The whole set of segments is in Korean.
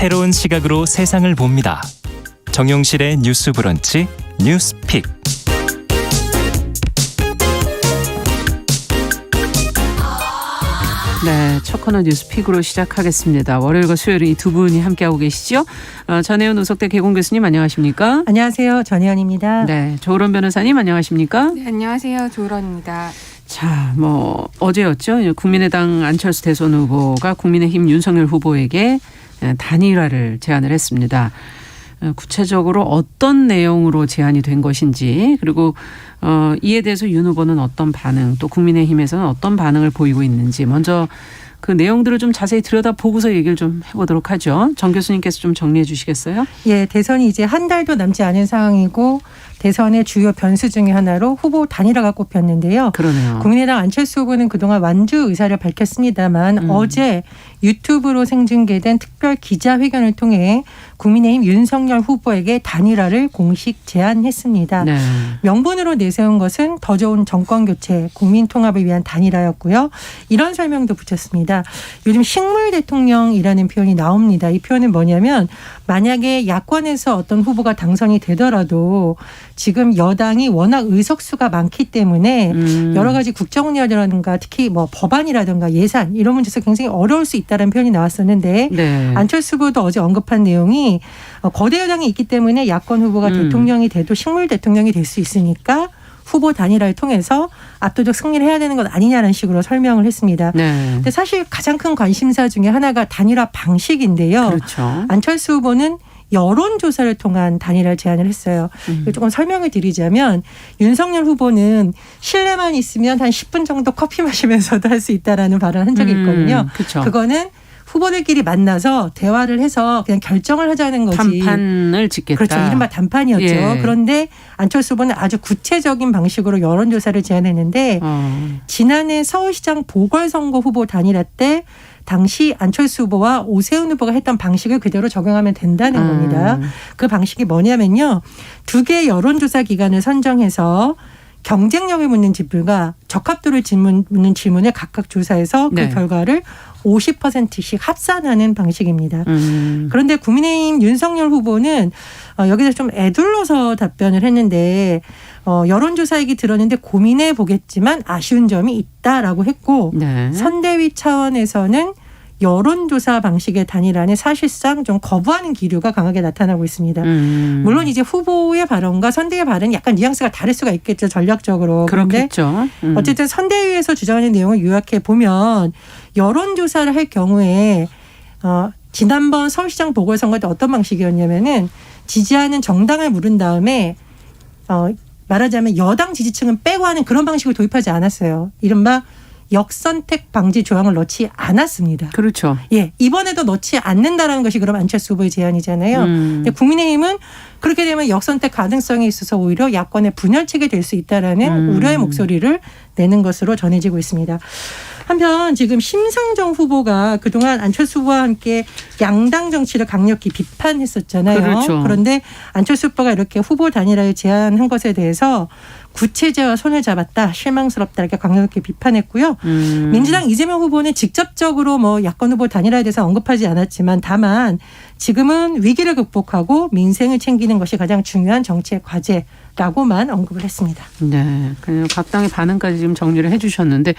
새로운 시각으로 세상을 봅니다. 정용실의 뉴스 브런치 뉴스픽. 네, 첫 코너 뉴스픽으로 시작하겠습니다. 월요일과 수요일 이 두 분이 함께하고 계시죠? 전혜연 우석대 개공 교수님 안녕하십니까? 안녕하세요. 전혜연입니다. 네, 조으론 변호사님 안녕하십니까? 네, 안녕하세요. 조으론입니다. 자, 어제였죠. 국민의당 안철수 대선 후보가 국민의힘 윤석열 후보에게 단일화를 제안을 했습니다. 구체적으로 어떤 내용으로 제안이 된 것인지, 그리고 이에 대해서 윤 후보는 어떤 반응, 또 국민의힘에서는 어떤 반응을 보이고 있는지 먼저 그 내용들을 좀 자세히 들여다보고서 얘기를 좀 해보도록 하죠. 정 교수님께서 좀 정리해 주시겠어요? 예, 대선이 이제 한 달도 남지 않은 상황이고 대선의 주요 변수 중에 하나로 후보 단일화가 꼽혔는데요. 그러네요. 국민의당 안철수 후보는 그동안 완주 의사를 밝혔습니다만 어제 유튜브로 생중계된 특별 기자회견을 통해 국민의힘 윤석열 후보에게 단일화를 공식 제안했습니다. 네. 명분으로 내세운 것은 더 좋은 정권 교체, 국민 통합을 위한 단일화였고요. 이런 설명도 붙였습니다. 요즘 식물 대통령이라는 표현이 나옵니다. 이 표현은 뭐냐면 만약에 야권에서 어떤 후보가 당선이 되더라도 지금 여당이 워낙 의석수가 많기 때문에 여러 가지 국정운영이라든가 특히 법안이라든가 예산 이런 문제에서 굉장히 어려울 수 있다는 표현이 나왔었는데 네. 안철수 후보도 어제 언급한 내용이 거대 여당이 있기 때문에 야권 후보가 대통령이 돼도 식물 대통령이 될 수 있으니까 후보 단일화를 통해서 압도적 승리를 해야 되는 것 아니냐는 식으로 설명을 했습니다. 네. 근데 사실 가장 큰 관심사 중에 하나가 단일화 방식인데요. 그렇죠. 안철수 후보는 여론조사를 통한 단일화를 제안을 했어요. 조금 설명을 드리자면 윤석열 후보는 실내만 있으면 한 10분 정도 커피 마시면서도 할 수 있다라는 발언을 한 적이 있거든요. 그렇죠. 그거는 후보들끼리 만나서 대화를 해서 그냥 결정을 하자는 거지. 단판을 짓겠다. 그렇죠. 이른바 단판이었죠. 예. 그런데 안철수 후보는 아주 구체적인 방식으로 여론조사를 제안했는데 지난해 서울시장 보궐선거 후보 단일화 때 당시 안철수 후보와 오세훈 후보가 했던 방식을 그대로 적용하면 된다는 겁니다. 그 방식이 뭐냐면요. 두 개의 여론조사 기관을 선정해서 경쟁력을 묻는 질문과 적합도를 묻는 질문을 각각 조사해서 그 네. 결과를 50%씩 합산하는 방식입니다. 그런데 국민의힘 윤석열 후보는 여기서 좀 애둘러서 답변을 했는데 여론조사 얘기 들었는데 고민해 보겠지만 아쉬운 점이 있다라고 했고 네. 선대위 차원에서는 여론조사 방식의 단일화는 사실상 좀 거부하는 기류가 강하게 나타나고 있습니다. 물론 이제 후보의 발언과 선대위의 발언이 약간 뉘앙스가 다를 수가 있겠죠. 전략적으로. 그렇겠죠. 어쨌든 선대위에서 주장하는 내용을 요약해 보면 여론조사를 할 경우에 지난번 서울시장 보궐선거 때 어떤 방식이었냐면은 지지하는 정당을 물은 다음에 말하자면 여당 지지층은 빼고 하는 그런 방식을 도입하지 않았어요. 이른바 역선택 방지 조항을 넣지 않았습니다. 그렇죠. 예, 이번에도 넣지 않는다라는 것이 그럼 안철수 후보의 제안이잖아요. 근데 국민의힘은 그렇게 되면 역선택 가능성에 있어서 오히려 야권의 분열책이 될 수 있다라는 우려의 목소리를 내는 것으로 전해지고 있습니다. 한편 지금 심상정 후보가 그동안 안철수 후보와 함께 양당 정치를 강력히 비판했었잖아요. 그렇죠. 그런데 안철수 후보가 이렇게 후보 단일화를 제안한 것에 대해서 구체제와 손을 잡았다. 실망스럽다. 이렇게 강력히 비판했고요. 민주당 이재명 후보는 직접적으로 야권 후보 단일화에 대해서 언급하지 않았지만 다만 지금은 위기를 극복하고 민생을 챙기는 것이 가장 중요한 정치의 과제라고만 언급을 했습니다. 네, 그냥 각 당의 반응까지 지금 정리를 해주셨는데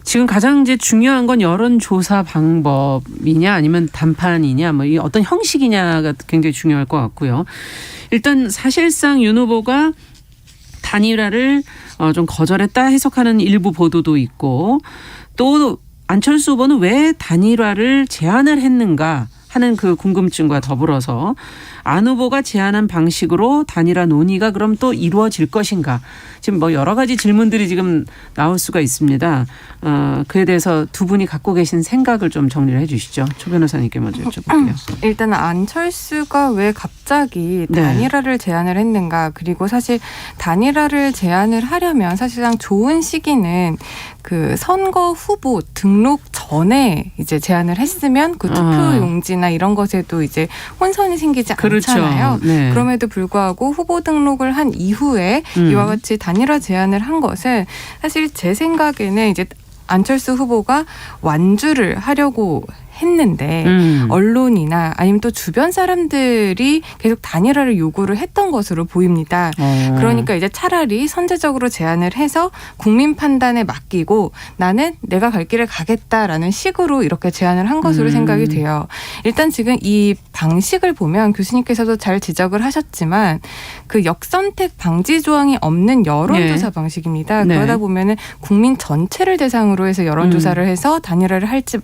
지금 가장 이제 중요한 건 여론조사 방법이냐 아니면 단판이냐 이 어떤 형식이냐가 굉장히 중요할 것 같고요. 일단 사실상 윤 후보가 단일화를 좀 거절했다 해석하는 일부 보도도 있고 또 안철수 후보는 왜 단일화를 제안을 했는가 하는 그 궁금증과 더불어서 안 후보가 제안한 방식으로 단일화 논의가 그럼 또 이루어질 것인가. 지금 여러 가지 질문들이 지금 나올 수가 있습니다. 그에 대해서 두 분이 갖고 계신 생각을 좀 정리를 해 주시죠. 초 변호사님께 먼저 여쭤볼게요. 일단 안철수가 왜 갑자기 단일화를 제안을 했는가. 그리고 사실 단일화를 제안을 하려면 사실상 좋은 시기는 그 선거 후보 등록 전에 이제 제안을 했으면 그 투표 용지나 이런 것에도 이제 혼선이 생기지 않잖아요. 그렇죠. 네. 그럼에도 불구하고 후보 등록을 한 이후에 이와 같이 단일화 제안을 한 것은 사실 제 생각에는 이제 안철수 후보가 완주를 하려고 했는데 언론이나 아니면 또 주변 사람들이 계속 단일화를 요구를 했던 것으로 보입니다. 그러니까 이제 차라리 선제적으로 제안을 해서 국민 판단에 맡기고 나는 내가 갈 길을 가겠다라는 식으로 이렇게 제안을 한 것으로 생각이 돼요. 일단 지금 이 방식을 보면 교수님께서도 잘 지적을 하셨지만 그 역선택 방지 조항이 없는 여론조사 방식입니다. 네. 그러다 보면은 국민 전체를 대상으로 해서 여론조사를 해서 단일화를 할지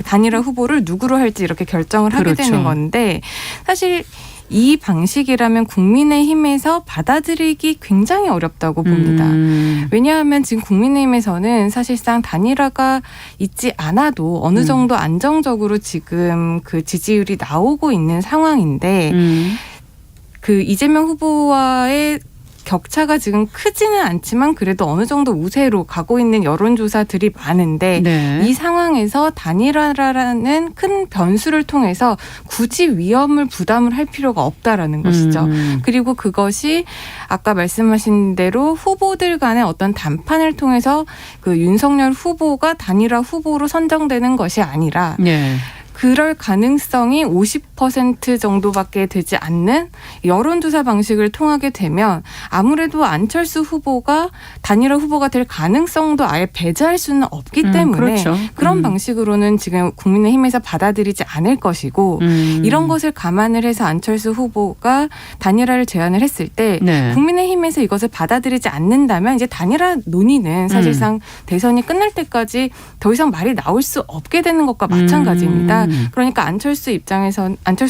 단일화 후보를 누구로 할지 이렇게 결정을 하게 그렇죠. 되는 건데 사실 이 방식이라면 국민의힘에서 받아들이기 굉장히 어렵다고 봅니다. 왜냐하면 지금 국민의힘에서는 사실상 단일화가 있지 않아도 어느 정도 안정적으로 지금 그 지지율이 나오고 있는 상황인데 그 이재명 후보와의 격차가 지금 크지는 않지만 그래도 어느 정도 우세로 가고 있는 여론조사들이 많은데 네. 이 상황에서 단일화라는 큰 변수를 통해서 굳이 위험을 부담을 할 필요가 없다라는 것이죠. 그리고 그것이 아까 말씀하신 대로 후보들 간의 어떤 담판을 통해서 그 윤석열 후보가 단일화 후보로 선정되는 것이 아니라 네. 그럴 가능성이 50% 정도밖에 되지 않는 여론조사 방식을 통하게 되면 아무래도 안철수 후보가 단일화 후보가 될 가능성도 아예 배제할 수는 없기 때문에 그렇죠. 그런 방식으로는 지금 국민의힘에서 받아들이지 않을 것이고 이런 것을 감안을 해서 안철수 후보가 단일화를 제안을 했을 때 네. 국민의힘에서 이것을 받아들이지 않는다면 이제 단일화 논의는 사실상 대선이 끝날 때까지 더 이상 말이 나올 수 없게 되는 것과 마찬가지입니다. 그러니까 안철수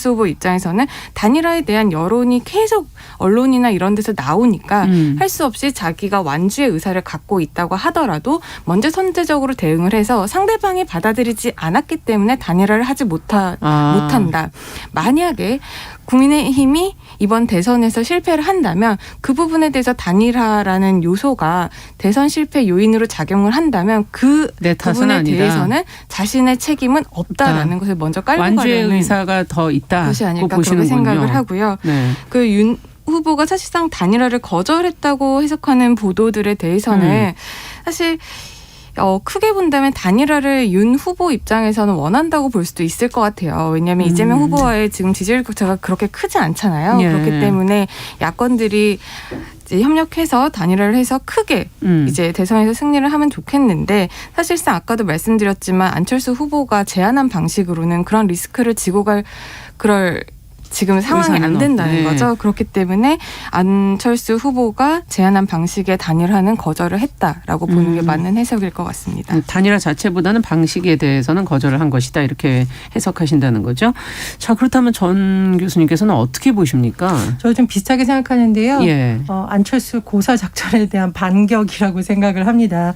후보 입장에서는 단일화에 대한 여론이 계속 언론이나 이런 데서 나오니까 할 수 없이 자기가 완주의 의사를 갖고 있다고 하더라도 먼저 선제적으로 대응을 해서 상대방이 받아들이지 않았기 때문에 단일화를 하지 못한다. 만약에 국민의힘이 이번 대선에서 실패를 한다면 그 부분에 대해서 단일화라는 요소가 대선 실패 요인으로 작용을 한다면 그 내 탓은 부분에 아니다. 대해서는 자신의 책임은 없다라는 것을 먼저 깔고 완주의 가려는 의사가 더 있다. 것이 아닐까 그렇게 보시는군요. 생각을 하고요. 네. 그 윤 후보가 사실상 단일화를 거절했다고 해석하는 보도들에 대해서는 사실 크게 본다면 단일화를 윤 후보 입장에서는 원한다고 볼 수도 있을 것 같아요. 왜냐하면 이재명 후보와의 지금 지지율 격차가 그렇게 크지 않잖아요. 예. 그렇기 때문에 야권들이 이제 협력해서 단일화를 해서 크게 이제 대선에서 승리를 하면 좋겠는데 사실상 아까도 말씀드렸지만 안철수 후보가 제안한 방식으로는 그런 리스크를 지고 갈 그럴 지금 상황이 안 된다는 거죠. 그렇기 때문에 안철수 후보가 제안한 방식의 단일화는 거절을 했다라고 보는 게 맞는 해석일 것 같습니다. 단일화 자체보다는 방식에 대해서는 거절을 한 것이다. 이렇게 해석하신다는 거죠. 자, 그렇다면 전 교수님께서는 어떻게 보십니까? 저 좀 비슷하게 생각하는데요. 예. 안철수 고사 작전에 대한 반격이라고 생각을 합니다.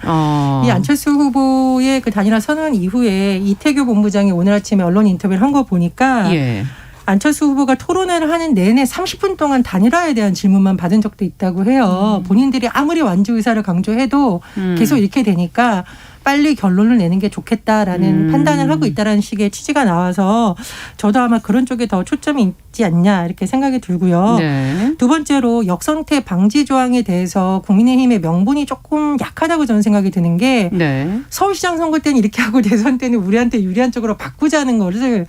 이 안철수 후보의 그 단일화 선언 이후에 이태규 본부장이 오늘 아침에 언론 인터뷰를 한 거 보니까 예. 안철수 후보가 토론회를 하는 내내 30분 동안 단일화에 대한 질문만 받은 적도 있다고 해요. 본인들이 아무리 완주 의사를 강조해도 계속 이렇게 되니까 빨리 결론을 내는 게 좋겠다라는 판단을 하고 있다라는 식의 취지가 나와서 저도 아마 그런 쪽에 더 초점이 있지 않냐 이렇게 생각이 들고요. 네. 두 번째로 역선택 방지 조항에 대해서 국민의힘의 명분이 조금 약하다고 저는 생각이 드는 게 네. 서울시장 선거 때는 이렇게 하고 대선 때는 우리한테 유리한 쪽으로 바꾸자는 것을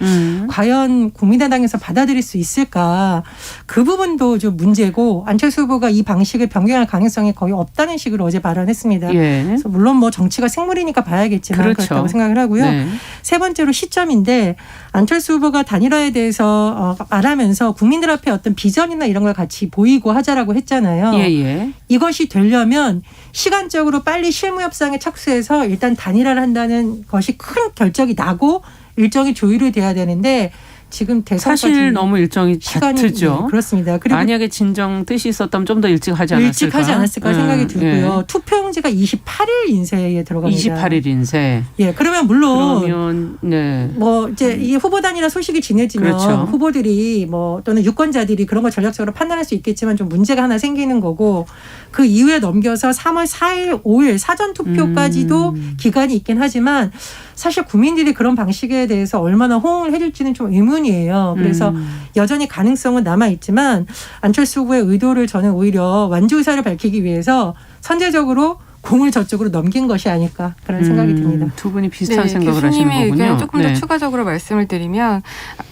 과연 국민의당에서 받아들일 수 있을까. 그 부분도 좀 문제고 안철수 후보가 이 방식을 변경할 가능성이 거의 없다는 식으로 어제 발언했습니다. 예. 그래서 물론 뭐 정치가 생물이니까 봐야겠지만 그렇죠. 그렇다고 생각을 하고요. 네. 세 번째로 시점인데 안철수 후보가 단일화에 대해서 말하면서 국민들 앞에 어떤 비전이나 이런 걸 같이 보이고 하자라고 했잖아요. 예. 이것이 되려면 시간적으로 빨리 실무 협상에 착수해서 일단 단일화를 한다는 것이 큰 결정이 나고 일정이 조율이 돼야 되는데 지금 대선까지 사실 너무 일정이 시간이 다투죠. 네, 그렇습니다. 그리고 만약에 진정 뜻이 있었다면 좀 더 일찍 하지 않았을까? 일찍 하지 않았을까 생각이 들고요. 투표용지가 28일 인쇄에 들어갑니다. 28일 인쇄. 예, 그러면 물론 그러면 네. 뭐 이제 이 후보 단일화 소식이 진해지면 그렇죠. 후보들이 뭐 또는 유권자들이 그런 걸 전략적으로 판단할 수 있겠지만 좀 문제가 하나 생기는 거고 그 이후에 넘겨서 3월 4일, 5일 사전 투표까지도 기간이 있긴 하지만 사실 국민들이 그런 방식에 대해서 얼마나 호응을 해줄지는 좀 의문이에요. 그래서 여전히 가능성은 남아있지만 안철수 후보의 의도를 저는 오히려 완주 의사를 밝히기 위해서 선제적으로 공을 저쪽으로 넘긴 것이 아닐까 그런 생각이 듭니다. 두 분이 비슷한 네, 생각을 하시는 교수님의 거군요. 의견 조금 네. 더 추가적으로 말씀을 드리면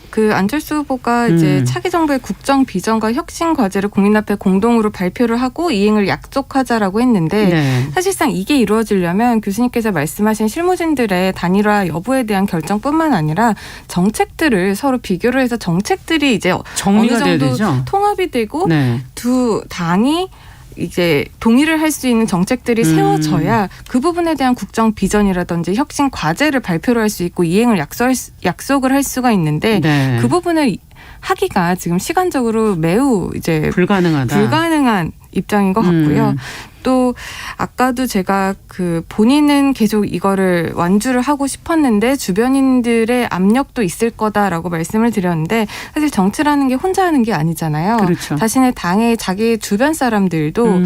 그 안철수 후보가 이제 차기 정부의 국정 비전과 혁신 과제를 국민 앞에 공동으로 발표를 하고 이행을 약속하자라고 했는데 네. 사실상 이게 이루어지려면 교수님께서 말씀하신 실무진들의 단일화 여부에 대한 결정뿐만 아니라 정책들을 서로 비교를 해서 정책들이 이제 정리가 어느 돼야 정도 되죠. 통합이 되고 네. 두 당이 이제 동의를 할 수 있는 정책들이 세워져야 그 부분에 대한 국정 비전이라든지 혁신 과제를 발표를 할 수 있고 이행을 약속을 할 수가 있는데 네. 그 부분을 하기가 지금 시간적으로 매우 이제 불가능하다. 불가능한 입장인 것 같고요. 또 아까도 제가 그 본인은 계속 이거를 완주를 하고 싶었는데 주변인들의 압력도 있을 거다라고 말씀을 드렸는데 사실 정치라는 게 혼자 하는 게 아니잖아요. 그렇죠. 자신의 당의 자기 주변 사람들도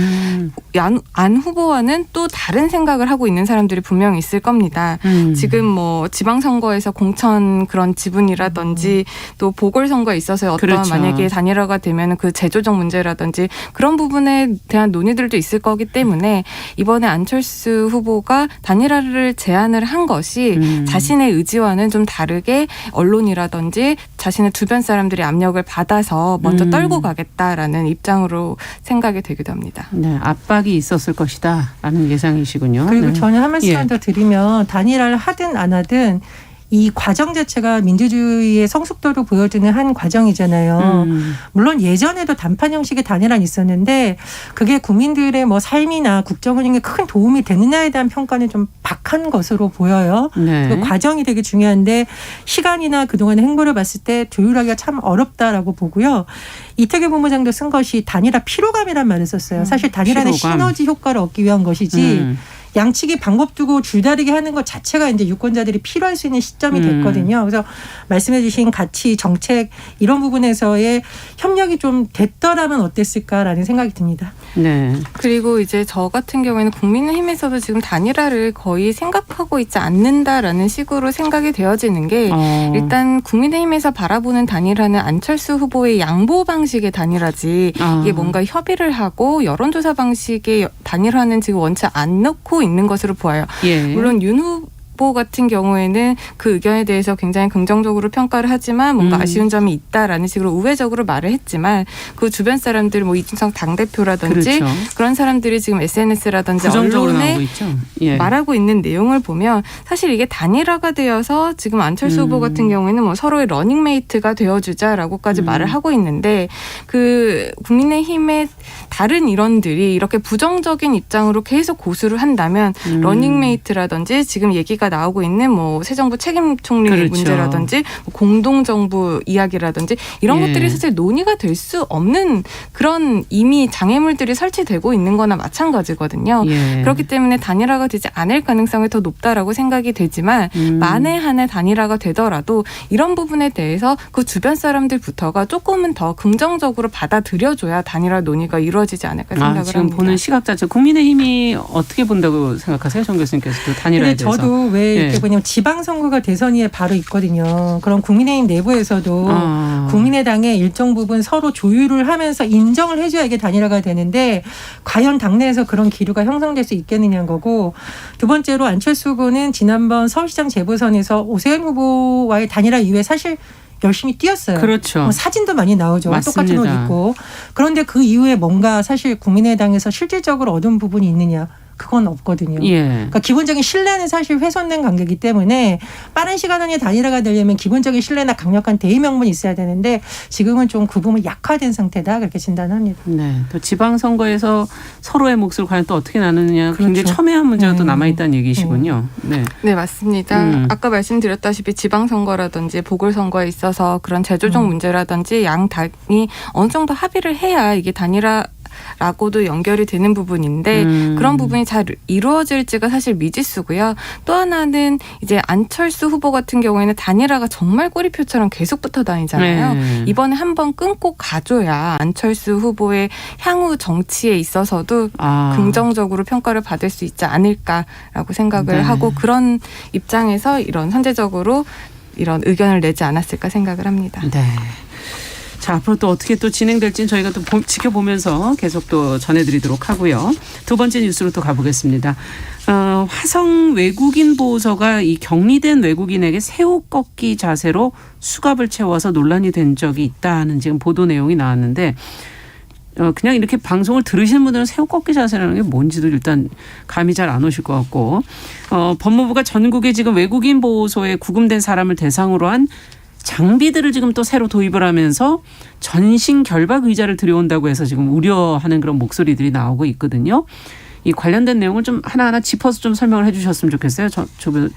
안 후보와는 또 다른 생각을 하고 있는 사람들이 분명히 있을 겁니다. 지금 뭐 지방선거에서 공천 그런 지분이라든지 또 보궐선거에 있어서 어떤 그렇죠. 만약에 단일화가 되면 그 재조정 문제라든지 그런 부분에 대한 논의들도 있을 거기 때문에 이번에 안철수 후보가 단일화를 제안을 한 것이 자신의 의지와는 좀 다르게 언론이라든지 자신의 주변 사람들의 압력을 받아서 먼저 떨고 가겠다라는 입장으로 생각이 되기도 합니다. 네, 압박이 있었을 것이다라는 예상이시군요. 그리고 네. 저는 한 말씀만 예. 더 드리면 단일화를 하든 안 하든 이 과정 자체가 민주주의의 성숙도를 보여주는 한 과정이잖아요. 물론 예전에도 단판 형식의 단일화는 있었는데 그게 국민들의 뭐 삶이나 국정 운영에 큰 도움이 되느냐에 대한 평가는 좀 박한 것으로 보여요. 네. 그 과정이 되게 중요한데 시간이나 그동안의 행보를 봤을 때 조율하기가 참 어렵다라고 보고요. 이태규 본부장도 쓴 것이 단일화 피로감이란 말을 썼어요. 사실 단일화는 피로감. 시너지 효과를 얻기 위한 것이지 양측이 방법 두고 줄다리기 하는 것 자체가 이제 유권자들이 필요할 수 있는 시점이 됐거든요. 그래서 말씀해 주신 가치, 정책 이런 부분에서의 협력이 좀 됐더라면 어땠을까라는 생각이 듭니다. 네. 그리고 이제 저 같은 경우에는 국민의힘에서도 지금 단일화를 거의 생각하고 있지 않는다라는 식으로 생각이 되어지는 게 일단 국민의힘에서 바라보는 단일화는 안철수 후보의 양보 방식의 단일화지 이게 뭔가 협의를 하고 여론조사 방식의 단일화는 지금 원치 않고 있는 것으로 보여요. 예. 물론 윤 후보 같은 경우에는 그 의견에 대해서 굉장히 긍정적으로 평가를 하지만 뭔가 아쉬운 점이 있다라는 식으로 우회적으로 말을 했지만 그 주변 사람들 뭐 이준석 당대표라든지 그렇죠. 그런 사람들이 지금 SNS라든지 부정적으로 언론에 나오고 있죠. 예. 말하고 있는 내용을 보면 사실 이게 단일화가 되어서 지금 안철수 후보 같은 경우에는 뭐 서로의 러닝메이트가 되어주자라고까지 말을 하고 있는데 그 국민의힘의 다른 일원들이 이렇게 부정적인 입장으로 계속 고수를 한다면 러닝메이트라든지 지금 얘기가 나오고 있는 뭐 새 정부 책임 총리 그렇죠. 문제라든지 뭐 공동정부 이야기라든지 이런 예. 것들이 사실 논의가 될 수 없는 그런 이미 장애물들이 설치되고 있는 거나 마찬가지거든요. 예. 그렇기 때문에 단일화가 되지 않을 가능성이 더 높다라고 생각이 되지만 만에 한해 단일화가 되더라도 이런 부분에 대해서 그 주변 사람들부터가 조금은 더 긍정적으로 받아들여줘야 단일화 논의가 이루어지지 않을까 생각을 지금 합니다. 보는 시각 자체 국민의힘이 어떻게 본다고 생각하세요? 정 교수님께서도 단일화에 근데 대해서. 저도 왜 이렇게 예. 보냐면 지방선거가 대선위에 바로 있거든요. 그럼 국민의힘 내부에서도 국민의당의 일정 부분 서로 조율을 하면서 인정을 해줘야 이게 단일화가 되는데 과연 당내에서 그런 기류가 형성될 수 있겠느냐는 거고 두 번째로 안철수 후보는 지난번 서울시장 재보선에서 오세훈 후보와의 단일화 이후에 사실 열심히 뛰었어요. 그렇죠. 사진도 많이 나오죠. 맞습니다. 똑같은 옷 입고. 그런데 그 이후에 뭔가 사실 국민의당에서 실질적으로 얻은 부분이 있느냐. 그건 없거든요. 예. 그러니까 기본적인 신뢰는 사실 훼손된 관계이기 때문에 빠른 시간 안에 단일화가 되려면 기본적인 신뢰나 강력한 대의 명분이 있어야 되는데 지금은 좀 그 부분 약화된 상태다 그렇게 진단합니다. 네. 또 지방선거에서 서로의 몫을 과연 또 어떻게 나누느냐 그렇죠. 굉장히 첨예한 문제가 또 남아있다는 얘기시군요. 네. 네, 맞습니다. 아까 말씀드렸다시피 지방선거라든지 보궐선거에 있어서 그런 재조정 문제라든지 양 당이 어느 정도 합의를 해야 이게 단일화라고도 연결이 되는 부분인데 그런 부분이 잘 이루어질지가 사실 미지수고요. 또 하나는 이제 안철수 후보 같은 경우에는 단일화가 정말 꼬리표처럼 계속 붙어 다니잖아요. 네. 이번에 한번 끊고 가줘야 안철수 후보의 향후 정치에 있어서도 긍정적으로 평가를 받을 수 있지 않을까라고 생각을 네. 하고 그런 입장에서 이런 선제적으로 이런 의견을 내지 않았을까 생각을 합니다. 네. 자, 앞으로 또 어떻게 또 진행될지는 저희가 또 지켜보면서 계속 또 전해드리도록 하고요. 두 번째 뉴스로 또 가보겠습니다. 화성 외국인 보호소가 이 격리된 외국인에게 새우 꺾기 자세로 수갑을 채워서 논란이 된 적이 있다는 지금 보도 내용이 나왔는데 그냥 이렇게 방송을 들으시는 분들은 새우 꺾기 자세라는 게 뭔지도 일단 감이 잘 안 오실 것 같고 법무부가 전국에 지금 외국인 보호소에 구금된 사람을 대상으로 한 장비들을 지금 또 새로 도입을 하면서 전신 결박 의자를 들여온다고 해서 지금 우려하는 그런 목소리들이 나오고 있거든요. 이 관련된 내용을 좀 하나하나 짚어서 좀 설명을 해 주셨으면 좋겠어요.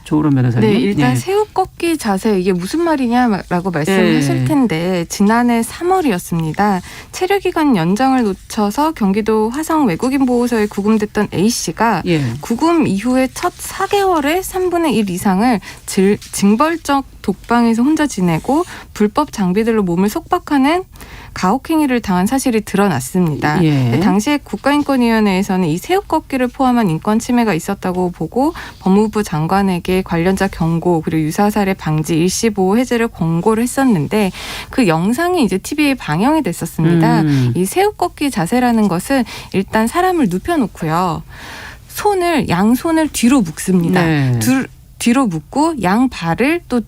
조으론 변호사님. 네, 일단 예. 새우 꺾기 자세 이게 무슨 말이냐라고 말씀하실 텐데 지난해 3월이었습니다. 체류기간 연장을 놓쳐서 경기도 화성 외국인 보호소에 구금됐던 A씨가 구금 이후에 첫 4개월에 3분의 1 이상을 징벌적 독방에서 혼자 지내고 불법 장비들로 몸을 속박하는 가혹행위를 당한 사실이 드러났습니다. 당시에 국가인권위원회에서는 이 새우 꺾기를 포함한 인권 침해가 있었다고 보고 법무부 장관에게 관련자 경고 그리고 유사 사례 방지 일시보호 해제를 권고를 했었는데 그 영상이 이제 TV에 방영이 됐었습니다. 이 새우 꺾기 자세라는 것은 일단 사람을 눕혀놓고요. 양손을 뒤로 묶습니다. 뒤로 묶고 양 발을 또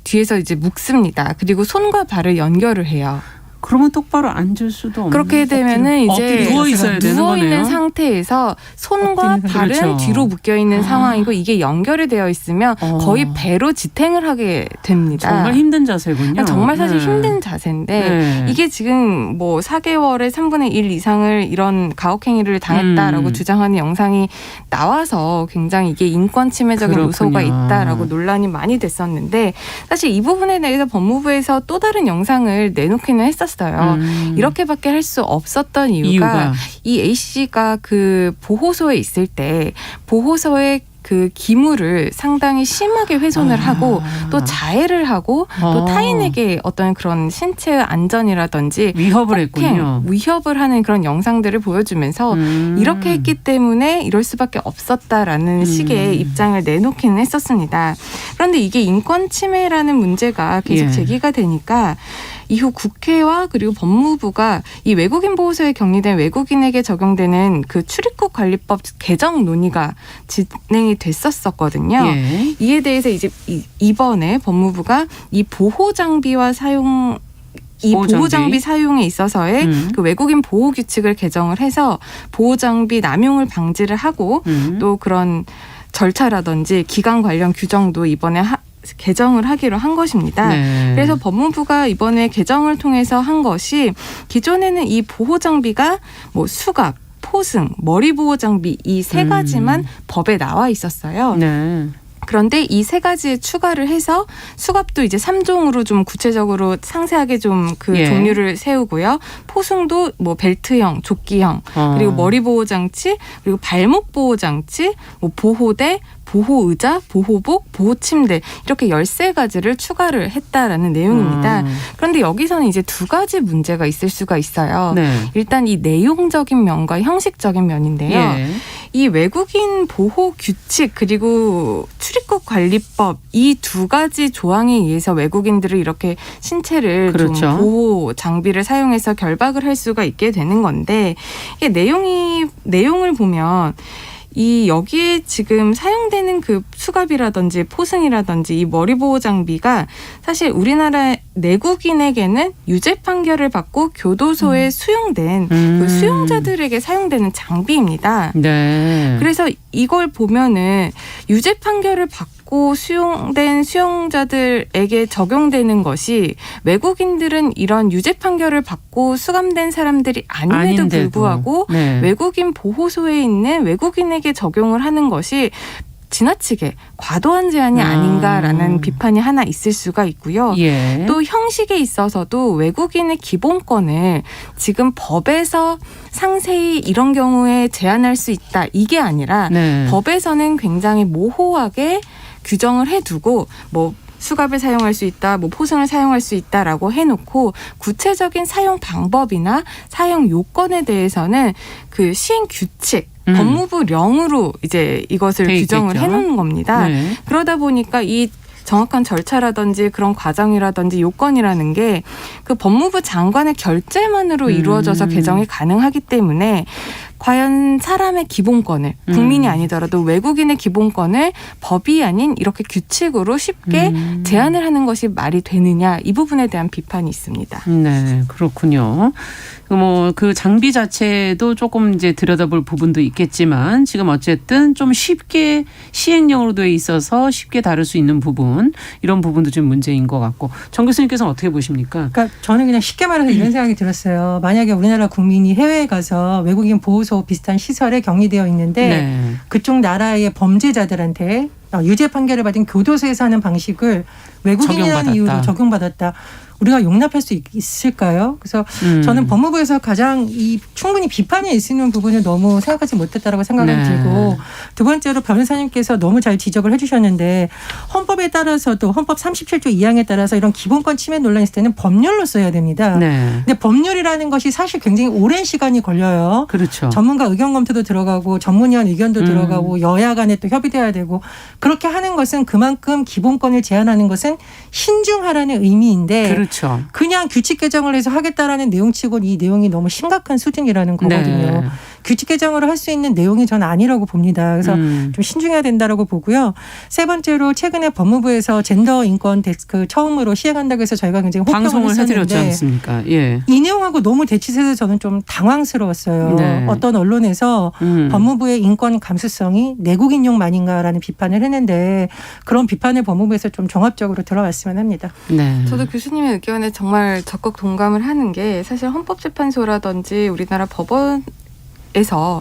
뒤에서 이제 묶습니다. 그리고 손과 발을 연결을 해요. 그러면 똑바로 앉을 수도 없는. 그렇게 되면은 이제 누워 있어야 되는 누워 거네요. 있는 상태에서 손과 발은 그렇죠. 뒤로 묶여 있는 상황이고 이게 연결이 되어 있으면 거의 배로 지탱을 하게 됩니다. 정말 힘든 자세군요. 정말 사실 힘든 자세인데 이게 지금 뭐 4개월에 3분의 1 이상을 이런 가혹행위를 당했다라고 주장하는 영상이 나와서 굉장히 이게 인권 침해적인 요소가 있다라고 논란이 많이 됐었는데 사실 이 부분에 대해서 법무부에서 또 다른 영상을 내놓기는 했었어요. 이렇게밖에 할 수 없었던 이유가 이 A씨가 그 보호소에 있을 때 보호소의 그 기물을 상당히 심하게 훼손을 하고 또 자해를 하고 또 타인에게 어떤 그런 신체의 안전이라든지 위협을 했군요. 위협을 하는 그런 영상들을 보여주면서 이렇게 했기 때문에 이럴 수밖에 없었다라는 식의 입장을 내놓기는 했었습니다. 그런데 이게 인권 침해라는 문제가 계속 제기가 되니까 이후 국회와 그리고 법무부가 이 외국인 보호소에 격리된 외국인에게 적용되는 그 출입국 관리법 개정 논의가 진행이 됐었거든요. 이에 대해서 이제 이번에 법무부가 이 보호 장비와 보호 장비 사용에 있어서의 그 외국인 보호 규칙을 개정을 해서 보호 장비 남용을 방지를 하고 또 그런 절차라든지 기간 관련 규정도 이번에 개정을 하기로 한 것입니다. 그래서 법무부가 이번에 개정을 통해서 한 것이 기존에는 이 보호 장비가 뭐 수갑, 포승, 머리 보호 장비 이 세 가지만 법에 나와 있었어요. 그런데 이 세 가지에 추가를 해서 수갑도 이제 3종으로 좀 구체적으로 상세하게 좀 그 종류를 세우고요. 포승도 뭐 벨트형, 조끼형, 그리고 머리 보호 장치, 그리고 발목 보호 장치, 뭐 보호대, 보호의자, 보호복, 보호침대 이렇게 13가지를 추가를 했다라는 내용입니다. 그런데 여기서는 이제 두 가지 문제가 있을 수가 있어요. 일단 이 내용적인 면과 형식적인 면인데요. 이 외국인 보호 규칙 그리고 출입국 관리법 이 두 가지 조항에 의해서 외국인들을 이렇게 신체를 좀 보호 장비를 사용해서 결박을 할 수가 있게 되는 건데 이게 내용을 보면 이 여기에 지금 사용되는 그 수갑이라든지 포승이라든지 이 머리 보호 장비가 사실 우리나라 내국인에게는 유죄 판결을 받고 교도소에 수용된 그 수용자들에게 사용되는 장비입니다. 그래서 이걸 보면은 유죄 판결을 받고 수용된 수용자들에게 적용되는 것이 외국인들은 이런 유죄 판결을 받고 수감된 사람들이 아님에도 불구하고 외국인 보호소에 있는 외국인에게 적용을 하는 것이 지나치게 과도한 제한이 아닌가라는 비판이 하나 있을 수가 있고요. 또 형식에 있어서도 외국인의 기본권을 지금 법에서 상세히 이런 경우에 제한할 수 있다 이게 아니라 법에서는 굉장히 모호하게 규정을 해두고 뭐 수갑을 사용할 수 있다, 뭐 포승을 사용할 수 있다라고 해놓고 구체적인 사용 방법이나 사용 요건에 대해서는 그 시행 규칙 법무부령으로 이제 이것을 규정을 해놓은 겁니다. 그러다 보니까 이 정확한 절차라든지 그런 과정이라든지 요건이라는 게 그 법무부 장관의 결재만으로 이루어져서 개정이 가능하기 때문에 과연 사람의 기본권을 국민이 아니더라도 외국인의 기본권을 법이 아닌 이렇게 규칙으로 쉽게 제한을 하는 것이 말이 되느냐 이 부분에 대한 비판이 있습니다. 네, 그렇군요. 뭐 그 장비 자체도 조금 이제 들여다볼 부분도 있겠지만 지금 어쨌든 좀 쉽게 시행령으로 돼 있어서 쉽게 다룰 수 있는 부분 이런 부분도 좀 문제인 것 같고 정 교수님께서는 어떻게 보십니까? 그러니까 저는 그냥 쉽게 말해서 이런 생각이 들었어요. 만약에 우리나라 국민이 해외에 가서 외국인 보호소 비슷한 시설에 격리되어 있는데 네. 그쪽 나라의 범죄자들한테 유죄 판결을 받은 교도소에서 하는 방식을 외국인이라는 이유로 적용받았다. 우리가 용납할 수 있을까요? 그래서 저는 법무부에서 가장 충분히 비판이 있는 부분을 너무 생각하지 못했다라고 생각이 들고 두 번째로 변호사님께서 너무 잘 지적을 해주셨는데 헌법에 따라서도 헌법 37조 2항에 따라서 이런 기본권 침해 논란이 있을 때는 법률로 써야 됩니다. 네. 근데 법률이라는 것이 사실 굉장히 오랜 시간이 걸려요. 그렇죠. 전문가 의견 검토도 들어가고 전문위원 의견도 들어가고 여야 간에 또 협의돼야 되고 그렇게 하는 것은 그만큼 기본권을 제한하는 것은 신중하라는 의미인데 그렇죠. 그냥 규칙 개정을 해서 하겠다라는 내용치고는 이 내용이 너무 심각한 수준이라는 거거든요. 네. 규칙 개정으로 할 수 있는 내용이 저는 아니라고 봅니다. 그래서 좀 신중해야 된다라고 보고요. 세 번째로 최근에 법무부에서 젠더 인권 데스크 처음으로 시행한다고 해서 저희가 굉장히 호평을 방송을 해드렸지 했었는데 않습니까? 예. 이 내용하고 너무 대치돼서 저는 좀 당황스러웠어요. 네. 어떤 언론에서 법무부의 인권 감수성이 내국인용만인가라는 비판을 했는데 그런 비판을 법무부에서 좀 종합적으로 들어봤으면 합니다. 네. 저도 교수님의 의견에 정말 적극 동감을 하는 게 사실 헌법재판소라든지 우리나라 법원에서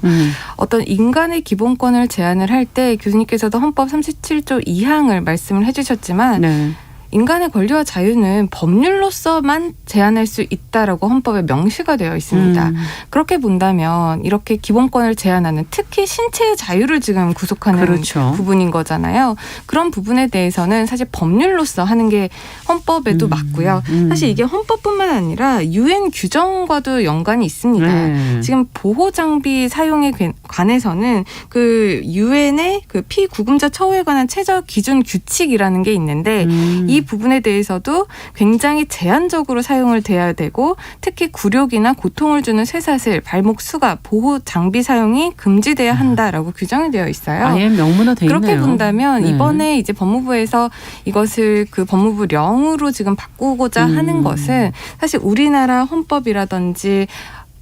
어떤 인간의 기본권을 제한을 할 때 교수님께서도 헌법 37조 2항을 말씀을 해주셨지만 네. 인간의 권리와 자유는 법률로서만 제한할 수 있다라고 헌법에 명시가 되어 있습니다. 그렇게 본다면 이렇게 기본권을 제한하는 특히 신체의 자유를 지금 구속하는 그렇죠. 부분인 거잖아요. 그런 부분에 대해서는 사실 법률로서 하는 게 헌법에도 맞고요. 사실 이게 헌법뿐만 아니라 유엔 규정과도 연관이 있습니다. 네. 지금 보호 장비 사용에 관해서는 그 유엔의 그 피구금자 처우에 관한 최저 기준 규칙이라는 게 있는데 이 부분에 대해서도 굉장히 제한적으로 사용을 돼야 되고 특히 굴욕이나 고통을 주는 쇠사슬, 발목 수갑, 보호 장비 사용이 금지돼야 한다라고 규정이 되어 있어요. 아예 명문화돼 있네요. 그렇게 본다면 네. 이번에 이제 법무부에서 이것을 그 법무부령으로 지금 바꾸고자 하는 것은 사실 우리나라 헌법이라든지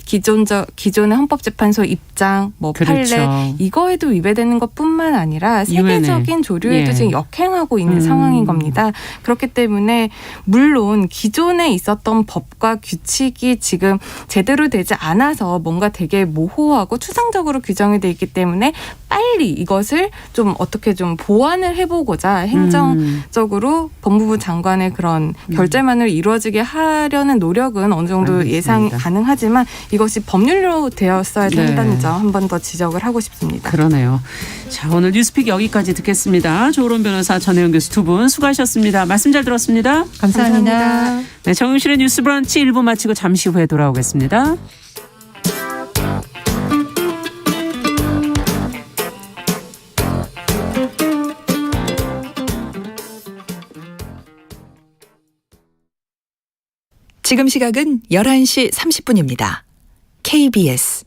기존의 헌법재판소 입장, 뭐 그렇죠. 판례 이거에도 위배되는 것뿐만 아니라 세계적인 조류에도 예. 지금 역행하고 있는 상황인 겁니다. 그렇기 때문에 물론 기존에 있었던 법과 규칙이 지금 제대로 되지 않아서 뭔가 되게 모호하고 추상적으로 규정이 돼 있기 때문에 빨리 이것을 좀 어떻게 좀 보완을 해보고자 행정적으로 법무부 장관의 그런 결재만을 이루어지게 하려는 노력은 어느 정도 알겠습니다. 예상이 가능하지만 이것이 법률로 되었어야 된다는 점 한 번 더 지적을 하고 싶습니다. 그러네요. 자, 오늘 뉴스픽 여기까지 듣겠습니다. 조론 변호사, 전혜영 교수 두 분 수고하셨습니다. 말씀 잘 들었습니다. 감사합니다. 네, 정용실의 뉴스 브런치 1부 마치고 잠시 후에 돌아오겠습니다. 지금 시각은 11시 30분입니다. KBS